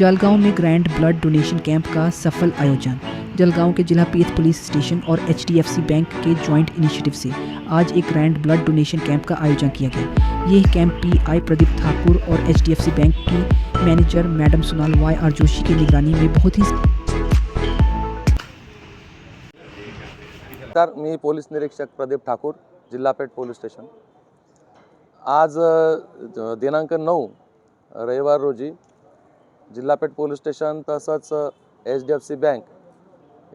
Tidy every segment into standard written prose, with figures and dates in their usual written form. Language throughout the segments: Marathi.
जलगांव में ग्रैंड ब्लड डोनेशन कैंप का सफल आयोजन। जलगांव के जिला पीएच पुलिस स्टेशन और HDFC बैंक के ज्वाइंट इनिशिएटिव से आज एक ग्रैंड ब्लड डोनेशन कैंप का आयोजन किया गया। यह कैंप PI प्रदीप ठाकुर और HDFC बैंक की manager madam Sonal YR Joshi की निगरानी में बहुत ही मी पोलीस निरीक्षक प्रदीप ठाकूर, जिल्हा पेठ पोलीस स्टेशन। आज दिनांक 9 रविवार रोजी जिल्हा पेठ पोलीस स्टेशन तसंच HDFC बँक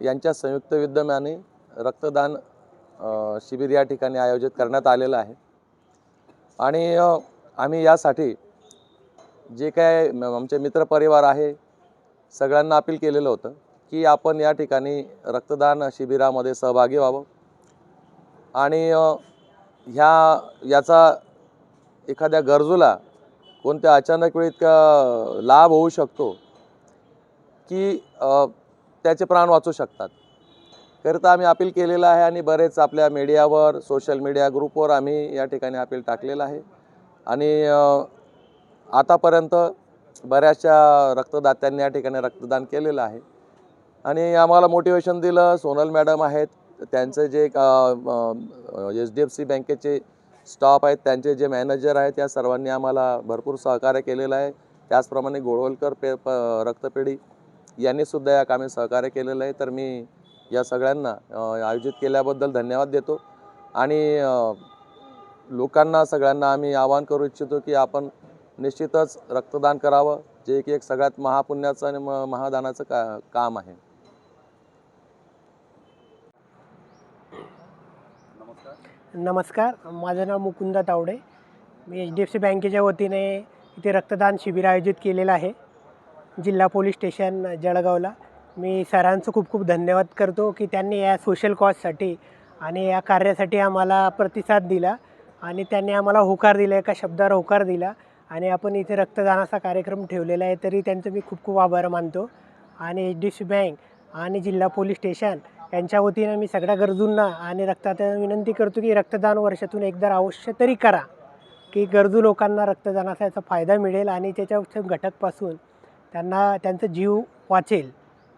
यांच्या संयुक्त विद्यमाने रक्तदान शिबिर या ठिकाणी आयोजित करण्यात आलेलं आहे। आणि आम्ही यासाठी जे काय आमचे मित्रपरिवार आहे सगळ्यांना अपील केलेलं होतं की आपण या ठिकाणी रक्तदान शिबिरामध्ये सहभागी व्हावं आणि याचा एखाद्या गरजूला कोणत्या अचानक वेळी इतका लाभ होऊ शकतो की त्याचे प्राण वाचू शकतात। करता आम्ही अपील केलेलं आहे आणि बरेच आपल्या मीडियावर सोशल मीडिया ग्रुपवर आम्ही या ठिकाणी अपील टाकलेलं आहे आणि आतापर्यंत बऱ्याचशा रक्तदात्यांनी या ठिकाणी रक्तदान केलेलं आहे। आणि आम्हाला मोटिवेशन दिलं सोनल मॅडम आहेत, त्यांचे जे HDFC बँकेचे स्टाफ आहेत, त्यांचे जे मॅनेजर आहेत, या सर्वांनी आम्हाला भरपूर सहकार्य केलेलं आहे। त्याचप्रमाणे गोळवलकर रक्तपेढी यांनी सुद्धा या कामी सहकार्य केलेलं आहे। तर मी या सगळ्यांना आयोजित केल्याबद्दल धन्यवाद देतो आणि लोकांना सगळ्यांना आम्ही आवाहन करू इच्छितो की आपण निश्चितच रक्तदान करावं, जे की एक सगळ्यात महापुण्याचं आणि महादानाचं काम आहे। नमस्कार, माझं नाव मुकुंदा तावडे। मी HDFC बँकेच्या वतीने इथे रक्तदान शिबिर आयोजित केलेलं आहे जिल्हा पोलीस स्टेशन जळगावला। मी सरांचं खूप खूप धन्यवाद करतो की त्यांनी या सोशल कॉजसाठी आणि या कार्यासाठी आम्हाला प्रतिसाद दिला आणि त्यांनी आम्हाला होकार दिला, एका शब्दावर होकार दिला आणि आपण इथे रक्तदानाचा कार्यक्रम ठेवलेला आहे, तरी त्यांचं मी खूप खूप आभार मानतो। आणि HDFC बँक आणि जिल्हा पोलीस स्टेशन यांच्या वतीने मी सगळ्या गरजूंना आणि रक्तदात्यांना विनंती करतो की रक्तदान वर्षातून एकदा अवश्य तरी करा, की गरजू लोकांना रक्तदानाचा याचा फायदा मिळेल आणि त्याच्या घटकपासून त्यांचा जीव वाचेल।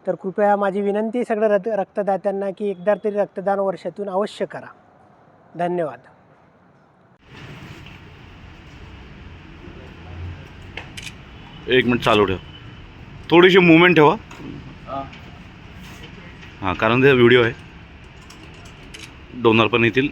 तर कृपया माझी विनंती सगळ्या रक्तदात्यांना की एकदा तरी रक्तदान वर्षातून अवश्य करा। धन्यवाद। एक मिनिट चालू ठेव, थोडीशी मूवमेंट ठेवा। हां, कारण ते व्हिडिओ आहे, डोनर पण येतील।